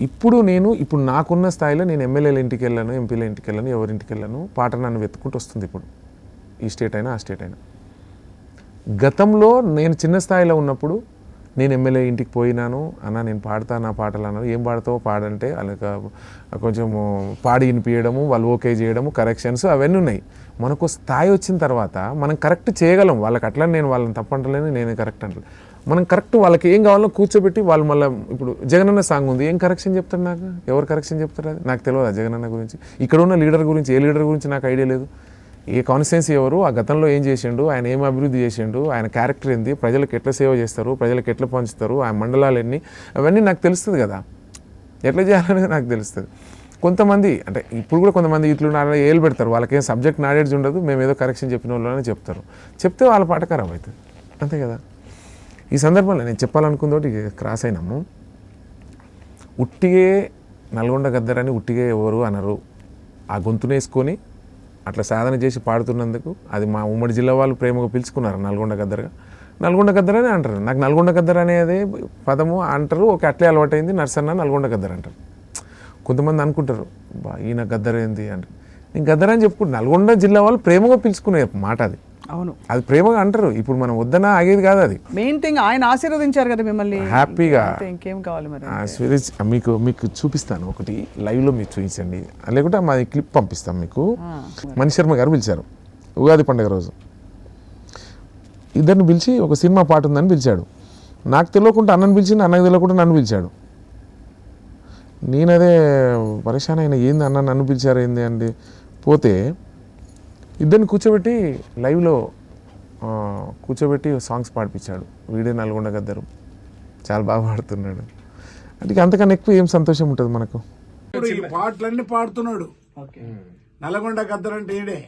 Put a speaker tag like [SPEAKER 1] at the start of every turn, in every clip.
[SPEAKER 1] ఇప్పుడు నాకున్న స్థాయిలో నేను ఎమ్మెల్యేల ఇంటికి వెళ్ళాను, ఎంపీల ఇంటికి వెళ్ళాను, ఎవరింటికి వెళ్ళాను, పాట నన్ను వెతుక్కుంటూ వస్తుంది. ఇప్పుడు ఈ స్టేట్ అయినా ఆ స్టేట్ అయినా. గతంలో నేను చిన్న స్థాయిలో ఉన్నప్పుడు నేను ఎమ్మెల్యే ఇంటికి పోయినాను, అన్న నేను పాడతా నా పాటలు అన్నారు. ఏం పాడతావో పాడంటే వాళ్ళకి కొంచెం పాడి వినిపించడము, వాళ్ళు ఓకే చేయడము, కరెక్షన్స్ అవన్నీ ఉన్నాయి. మనకు స్థాయి వచ్చిన తర్వాత మనం కరెక్ట్ చేయగలం. వాళ్ళకి అట్లా నేను వాళ్ళని తప్పంటలేను, నేనే కరెక్ట్ అంటలేదు. మనం కరెక్ట్ వాళ్ళకి ఏం కావాలో కూర్చోబెట్టి వాళ్ళు మళ్ళీ ఇప్పుడు జగనన్న సాంగ్ ఉంది, ఏం కరెక్షన్ చెప్తారు నాకు? ఎవరు కరెక్షన్ చెప్తారు? అది నాకు తెలియదు. జగనన్న గురించి ఇక్కడ ఉన్న లీడర్ గురించి, ఏ లీడర్ గురించి నాకు ఐడియా లేదు. ఏ కాన్స్టిట్యున్సీ ఎవరు, ఆ గతంలో ఏం చేసిండు, ఆయన ఏం అభివృద్ధి చేసిండు, ఆయన క్యారెక్టర్ ఏంది, ప్రజలకు ఎట్లా సేవ చేస్తారు, ప్రజలకు ఎట్లా పంచుతారు, ఆయన మండలాలు ఎన్ని, అవన్నీ నాకు తెలుస్తుంది కదా. ఎట్లా చేయాలనేది నాకు తెలుస్తుంది. కొంతమంది అంటే ఇప్పుడు కూడా కొంతమంది ఇట్లు ఏళ్ళు పెడతారు, వాళ్ళకేం సబ్జెక్ట్ నాలెడ్జ్ ఉండదు, మేము ఏదో కరెక్షన్ చెప్పిన వాళ్ళని చెప్తారు. చెప్తే వాళ్ళ పాట ఖరాబ్ అవుతుంది, అంతే కదా. ఈ సందర్భంలో నేను చెప్పాలనుకుందోటి క్రాస్ అయినాము. ఉట్టిగే నల్గొండ గద్దరని ఉట్టిగే ఎవరు అనరు. ఆ గొంతునేసుకొని అట్లా సాధన చేసి పాడుతున్నందుకు అది మా ఉమ్మడి జిల్లా వాళ్ళు ప్రేమగా పిలుచుకున్నారు నల్గొండ గద్దరగా. నల్గొండ గద్దర అని అంటారు. నాకు నల్గొండ గద్దర అనేది పదము అంటారు, ఒక అట్లే అలవాటైంది, నర్సన్న నల్గొండ గద్దర అంటారు. కొంతమంది అనుకుంటారు ఈయన గద్దర ఏంది అంటే, నేను గద్దర అని చెప్పుకుంటు నల్గొండ జిల్లా వాళ్ళు ప్రేమగా పిలుచుకునే మాట అది.
[SPEAKER 2] అవును,
[SPEAKER 1] అది ప్రేమగా అంటారు. ఇప్పుడు మనం వద్దనా ఆగేది కాదు. అది
[SPEAKER 2] మెయిన్ థింగ్. ఆయన ఆశీర్వదించారు కదా మిమ్మల్ని
[SPEAKER 1] హ్యాపీగా.
[SPEAKER 2] ఇంకేం కావాలి మరి?
[SPEAKER 1] మీకు చూపిస్తాను ఒకటి లైవ్లో, మీరు చూపించండి, లేకుంటే మాది క్లిప్ పంపిస్తాం మీకు. మణి శర్మ గారు పిలిచారు ఉగాది పండుగ రోజు. ఇద్దరిని పిలిచి ఒక సినిమా పాట ఉందని పిలిచాడు. నాకు తెలియకుండా అన్నను పిలిచింది, అన్నకు తెలియకుండా నన్ను పిలిచాడు. నేనదే పరేషాన్ అయినా, ఏంది అన్న నన్ను పిలిచారు ఏంది అండి. పోతే ఇద్దరిని కూర్చోబెట్టి లైవ్లో కూర్చోబెట్టి సాంగ్స్ పాడిపించాడు. వీడే నల్గొండ గద్దరు, చాలా బాగా పాడుతున్నాడు. అంటే అంతకన్నా ఎక్కువ ఏం సంతోషం ఉంటుంది మనకు.
[SPEAKER 3] ఇప్పుడు ఈ పాటలన్నీ పాడుతున్నాడు నల్గొండ గద్దరు అంటే ఈడే.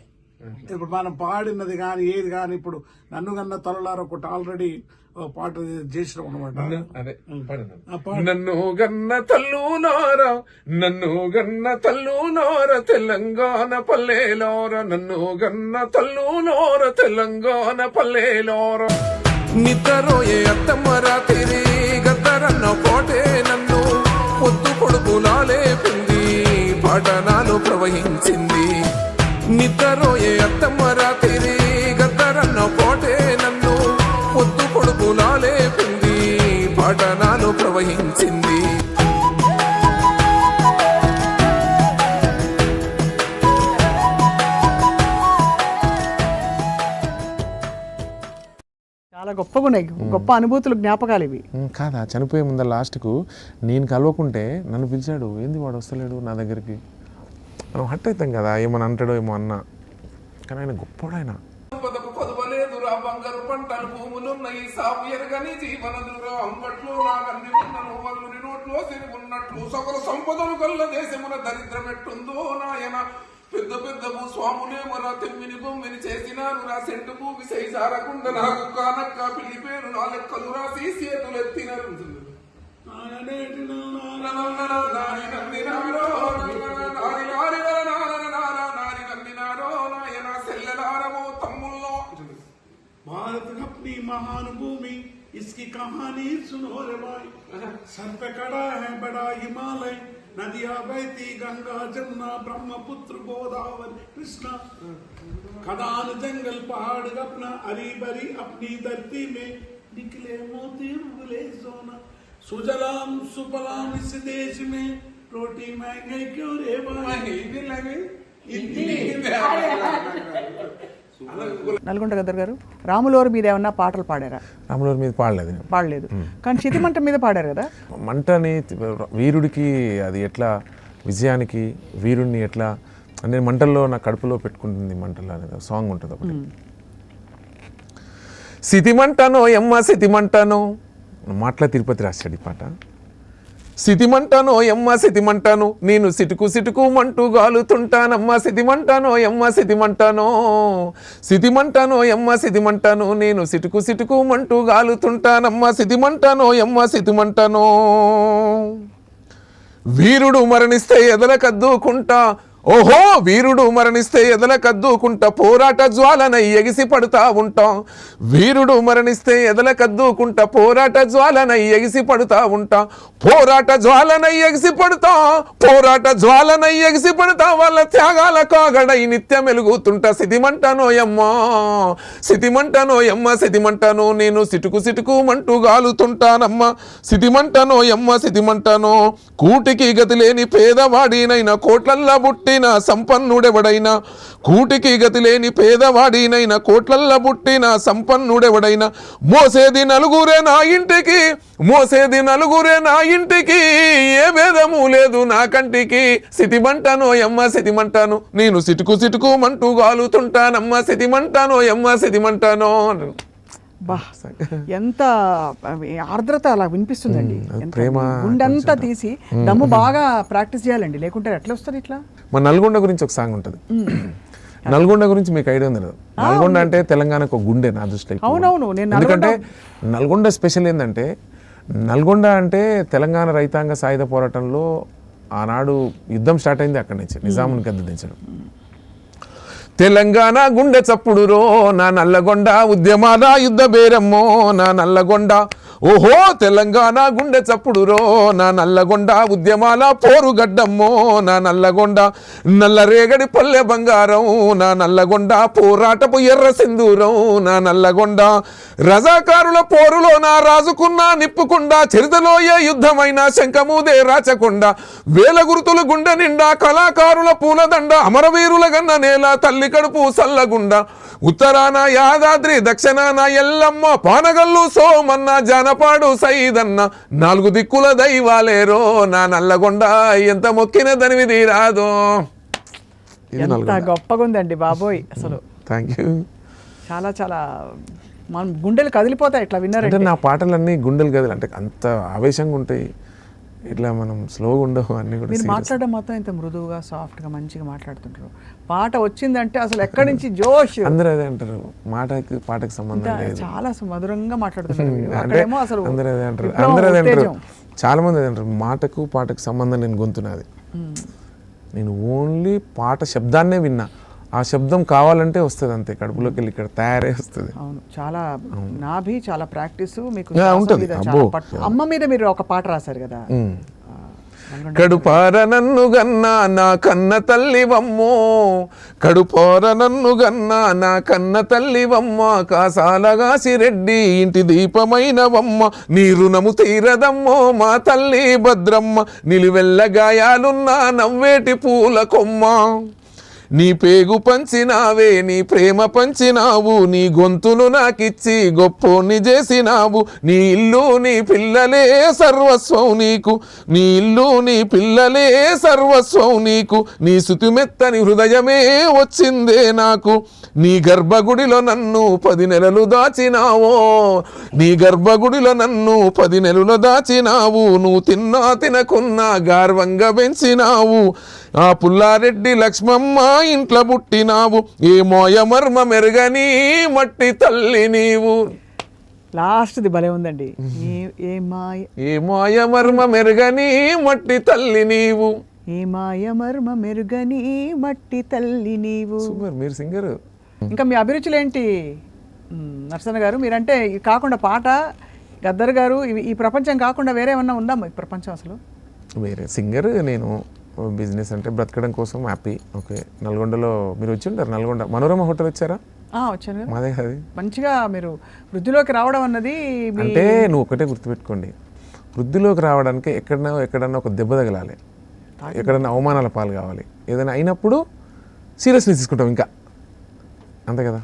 [SPEAKER 3] ఇప్పుడు మనం పాడినది కానీ ఏది కానీ ఇప్పుడు నన్ను గన్న తలలార ఒకటి ఆల్రెడీ పాట చేసినాం అనమాట.
[SPEAKER 1] నన్ను గన్న తల్లులోర, నన్ను గన్న తల్లులోర తెలంగాణ పల్లెలోర, నన్ను గన్న తల్లులోర తెలంగాణ పల్లెలోర. నిద్రరోయే అత్తమ్మరా తిరి గద్దరన్న కోటే నన్ను పొద్దు పొడుపులాలే పిండి పట్టణాలు ప్రవహించింది. నిద్రరోయే అత్తమ్మరా తిరి గద్దరన్న కోటే నన్ను పొద్దు పొడుపులాలే పిండి పట్టణాలు ప్రవహించింది.
[SPEAKER 2] చాలా గొప్పగా ఉన్నాయి, గొప్ప అనుభూతులు, జ్ఞాపకాలు ఇవి
[SPEAKER 1] కాదా. చనిపోయే ముందర లాస్ట్కు నేను కలవకుంటే నన్ను పిలిచాడు, ఏంది వాడు వస్తలేడు నా దగ్గరికి, మనం హట్ అవుతాం కదా, ఏమని అంటాడో ఏమో అన్నా. కానీ ఆయన గొప్పడు. ఆయన బంగారు పంటలు భూములున్నాయి, సాగు ఎరగని జీవన అంగట్లో నాగన్ని ఉన్నను వల్లుని నోట్లో సిరుగున్నట్లు సకల సంపదలు కల్ల దేశమున దరిద్రం ఎట్టుందో నాయన. పెద్ద పెద్ద భూస్వాములేమరా తెమ్మిని బొమ్మిని చేసినారు, నా సెంటు భూమి సైసారకుండా నాకు కానక్క పిల్లి పేరు నా లెక్కలు రాసి చేతులు ఎత్తినారు.
[SPEAKER 3] भारत अपनी महान भूमि, इसकी कहानी सुनो रे भाई. सर पे खड़ा है बड़ा हिमालय, नदियां बहती गंगा जमुना ब्रह्मपुत्र गोदावरी कृष्णा. खदान जंगल पहाड़ अपना हरी भरी अपनी धरती में निकले मोती उगले सोना. सुजलाम सुफलाम इस देश में रोटी महंगे क्यों रे भाई.
[SPEAKER 2] నల్గొండ గద్దర్ గారు, రాములోరు మీద ఏమన్నా పాటలు పాడారా?
[SPEAKER 1] రాములోరు మీద పాడలేదు.
[SPEAKER 2] కానీ చితిమంట మీద పాడారు కదా.
[SPEAKER 1] మంటని వీరుడికి అది ఎట్లా, విజయానికి వీరుడిని ఎట్లా అంటే మంటల్లో నా కడుపులో పెట్టుకుంటుంది మంటలు అనేది సాంగ్ ఉంటుంది ఒకటి. సితిమంటనో ఎమ్మ సితిమంటనో, మాటల తిరుపతి రాశాడు ఈ పాట. సితిమంటానో ఎమ్మ సితిమంటాను, నేను సిటుకు సిటుకు మంటూ గాలుతుంటానమ్మ. సితిమంటానో ఎమ్మ సితిమంటానో, సితిమంటానో ఎమ్మ సితిమంటాను, నేను సిటుకు సిటుకు మంటూ గాలుతుంటానమ్మ. సితిమంటానో ఎమ్మ సితిమంటానో, వీరుడు మరణిస్తే ఎదల కద్దుకుంటా, ఓహో వీరుడు మరణిస్తే ఎదల కద్దుకుంటా పోరాట జ్వాలనై ఎగిసి పడుతా ఉంటాం. వీరుడు మరణిస్తే ఎదల కద్దుకుంటా పోరాట జ్వాలనై ఎగిసి పడుతా ఉంటా. పోరాట జ్వాలనై ఎగిసి పడుతా, పోరాట జ్వాలనై ఎగిసి పడుతా. వాళ్ళ త్యాగాల కాగడై నిత్యం వెలుగుతుంటా. సితిమంటనోయమ్మా సితిమంటనోయమ్మ సితిమంటనో నేను సిటుకు సిటుకు మంటూ గాలుతుంటానమ్మా. సితిమంటనోయమ్మ సితిమంటనో కూటికి గతి లేని పేదవాడినైనా కోట్లల్లా బుట్టిన సంపన్నుడెవడైనా. కూటికి గతి లేని పేదవాడినైనా కోట్లల్లా బుట్టిన సంపన్నుడెవడైనా. మోసేది నలుగురే నా ఇంటికి, మోసేది నలుగురే నా ఇంటికి. ఏ భేదము లేదు నా కంటికి. సితిమంటనోయమ్మ సితిమంటను నేను సిటుకు సిటుకు మంటూ గాలుతుంటానమ్మ. సితిమంటనోయమ్మ సితిమంటనో.
[SPEAKER 2] బా ఎంత ఆర్ద్రత అలా వినిపిస్తుందండి. ఎంత
[SPEAKER 1] ప్రేమ
[SPEAKER 2] గుండెంతా తీసి దమ్ము బాగా ప్రాక్టీస్ చేయాలండి, లేకుంటే ఎట్లా వస్తుంది ఇట్లా.
[SPEAKER 1] మన నల్గొండ గురించి ఒక సాంగ్ ఉంటుంది. నల్గొండ గురించి మీకు ఐడియా ఉంది కదా? నల్గొండ అంటే తెలంగాణకు ఒక గుండె నా దృష్టిలో.
[SPEAKER 2] అవునవును. నేను
[SPEAKER 1] ఎందుకంటే నల్గొండ స్పెషల్ ఏంటంటే, నల్గొండ అంటే తెలంగాణ రైతాంగ సాయుధ పోరాటంలో ఆనాడు యుద్ధం స్టార్ట్ అయింది అక్కడి నుంచి, నిజాముని గద్దె దించడం. తెలంగాణ గుండె చప్పుడు రో నా నల్లగొండ, ఉద్యమాల యుద్ధ బేరమ్మో నా నల్లగొండ. ఓహో తెలంగాణ గుండె చప్పుడు రో నా నల్లగొండ, ఉద్యమాల పోరుగడ్డమ్మో నా నల్లగొండ. నల్లరేగడి పల్లె బంగారం నా నల్లగొండ, పోరాటపు ఎర్ర సింధూరం నా నల్లగొండ. రజాకారుల పోరులో నా రాజుకున్నా నిప్పుకుండా, చరితలో ఏ యుద్ధమైన శంఖమూదే రాచకొండ. వేల గుర్తులు గుండె నిండా కళాకారుల పూలదండ, అమరవీరుల గన్న నేల తల్లి కడుపు సల్లగుండ. ఉత్తరాన యాదాద్రి, దక్షిణాన ఎల్లమ్మ, పానగల్లు సోమన్న, జానపాడు సైదన్న. నాలుగు దిక్కుల దైవాలేరో నా నల్లగొండ, ఎంత మొక్కిన దనివి తీరాదో.
[SPEAKER 2] ఎంత గొప్పగా ఉందండి బాబోయ్ అసలు.
[SPEAKER 1] Thank you.
[SPEAKER 2] చాలా చాలా మన గుండెలు కదిలిపోతాయి ఇట్లా విన్నారంటే.
[SPEAKER 1] అంటే నా పాటలన్నీ గుండెలు కదిలి, అంటే అంత ఆవేశంగా ఉంటాయి, ఇట్లా మనం స్లోగా ఉండవు అన్ని కూడా.
[SPEAKER 2] మీరు మాట్లాడడం మాత్రం ఇంత మృదువుగా సాఫ్ట్గా మంచిగా మాట్లాడుతుంటారు. పాట వచ్చిందంటే అసలు ఎక్కడి నుంచి జోష్.
[SPEAKER 1] అందరూ అదే అంటారు, పాటకి సంబంధం లేదు,
[SPEAKER 2] చాలా మధురంగా మాట్లాడుతున్నారు.
[SPEAKER 1] అంటే
[SPEAKER 2] అక్కడేమో అసలు
[SPEAKER 1] అందరూ అదే అంటారు,
[SPEAKER 2] విప్లవం,
[SPEAKER 1] అందరూ అదే అంటారు.
[SPEAKER 2] ఉత్తేజం.
[SPEAKER 1] చాలా మంది అదే అంటారు, పాటకు సంబంధం నేను గొంతున్నది. నేను ఓన్లీ పాట శబ్దాన్నే విన్నా, ఆ శబ్దం కావాలంటే వస్తుంది అంతే, కడుపులోకి వెళ్ళి ఇక్కడ తయారై వస్తుంది.
[SPEAKER 2] అవును, చాలా నాభి, చాలా ప్రాక్టీస్ మీకు
[SPEAKER 1] ఉంటుంది.
[SPEAKER 2] చాలా పట్టు. అమ్మ మీద మీరు ఒక పాట రాశారు కదా.
[SPEAKER 1] కడుపార నన్ను గన్నా నా కన్న తల్లివమ్మో, కడుపార నన్ను గన్నా నా కన్న తల్లివమ్మ. కాసాలగాసిరెడ్డి ఇంటి దీపమైనవమ్మ, నీ రుణము తీరదమ్మో మా తల్లి భద్రమ్మ. నిలువెల్ల గాయాలున్నా నవ్వేటి పూల కొమ్మ. నీ పేగు పంచినావే, నీ ప్రేమ పంచినావు, నీ గొంతును నాకిచ్చి గొప్పోని చేసినావు. నీ ఇల్లు నీ పిల్లలే సర్వస్వం నీకు, నీ ఇల్లు నీ పిల్లలే సర్వస్వం నీకు. నీ శృతిమెత్తని హృదయమే వచ్చిందే నాకు. నీ గర్భగుడిలో నన్ను 10 నెలలు దాచినావో, నీ గర్భగుడిలో నన్ను 10 నెలలు దాచినావు. నువ్వు తిన్నా తినకున్నా గార్వంగా పెంచినావు. ఆ పుల్లారెడ్డి లక్ష్మమ్మ ఇంట్లో పుట్టినావు, ఏ మోయ మర్మ మెరుగని మట్టి తల్లి నీవు.
[SPEAKER 2] లాస్ట్ది భలే ఉందండి.
[SPEAKER 1] ఏ మాయ మర్మ మెరుగని మట్టి తల్లి నీవు,
[SPEAKER 2] ఏ మాయ మర్మ మెరుగని మట్టి తల్లి నీవు.
[SPEAKER 1] సూపర్, మీరు సింగర్.
[SPEAKER 2] ఇంకా మీ అభిరుచులు ఏంటి నరసన్న గారు? మీరంటే ఇది కాకుండా పాట, గద్దర్ గారు, ఈ ప్రపంచం కాకుండా వేరే ఏమన్నా ఉందా ఈ ప్రపంచం అసలు?
[SPEAKER 1] వేరే సింగర్, నేను బిజినెస్ అంటే బ్రతకడం కోసం హ్యాపీ. ఓకే, నల్గొండలో మీరు వచ్చి ఉంటారు, నల్గొండ మనోరమ హోటల్ వచ్చారా?
[SPEAKER 2] వచ్చాను కదా.
[SPEAKER 1] మాదే అది.
[SPEAKER 2] మంచిగా మీరు వృద్ధిలోకి రావడం అన్నది
[SPEAKER 1] అంటే నువ్వు ఒకటే గుర్తుపెట్టుకోండి, వృద్ధిలోకి రావడానికి ఎక్కడన్నా ఒక దెబ్బ తగలాలి, ఎక్కడన్నా అవమానాల పాలు కావాలి. ఏదైనా అయినప్పుడు సీరియస్లీ తీసుకుంటాం ఇంకా, అంతే కదా.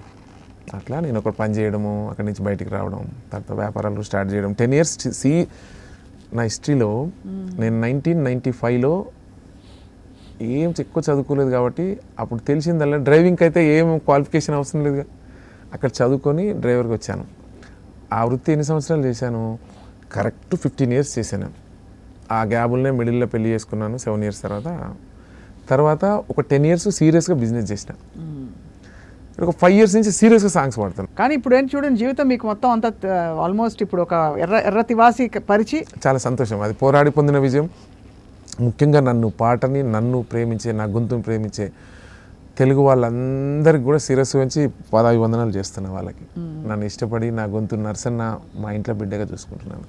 [SPEAKER 1] అట్లా నేను ఒకటి పని చేయడము, అక్కడి నుంచి బయటికి రావడం, తర్వాత వ్యాపారాలు స్టార్ట్ చేయడం. 10 years నా హిస్టరీలో నేను 1995లో ఏం ఎక్కువ చదువుకోలేదు కాబట్టి అప్పుడు తెలిసిందల్లా డ్రైవింగ్కి అయితే ఏం క్వాలిఫికేషన్ అవసరం లేదుగా, అక్కడ చదువుకొని డ్రైవర్కి వచ్చాను. ఆ వృత్తి ఎన్ని సంవత్సరాలు చేశాను? కరెక్ట్ 15 years చేశాను. ఆ గ్యాబుల్నే మిడిల్లో పెళ్లి చేసుకున్నాను 7 years తర్వాత ఒక 10 years సీరియస్గా బిజినెస్ చేసిన. ఒక 5 years నుంచి సీరియస్గా సాంగ్స్ పాడతాను.
[SPEAKER 2] కానీ ఇప్పుడు ఏంటి చూడండి, జీవితం మీకు మొత్తం అంతా ఆల్మోస్ట్ ఇప్పుడు ఒక ఎర్ర తివాసి పరిచి.
[SPEAKER 1] చాలా సంతోషం, అది పోరాడి పొందిన విజయం. ముఖ్యంగా నన్ను ప్రేమించే, నా గొంతును ప్రేమించే తెలుగు వాళ్ళందరికీ కూడా శిరస్సు వంచి పాదాభివందనాలు చేస్తున్నా వాళ్ళకి. నన్ను ఇష్టపడి నా గొంతు నర్సన్న మా ఇంట్లో బిడ్డగా చూసుకుంటున్నాను.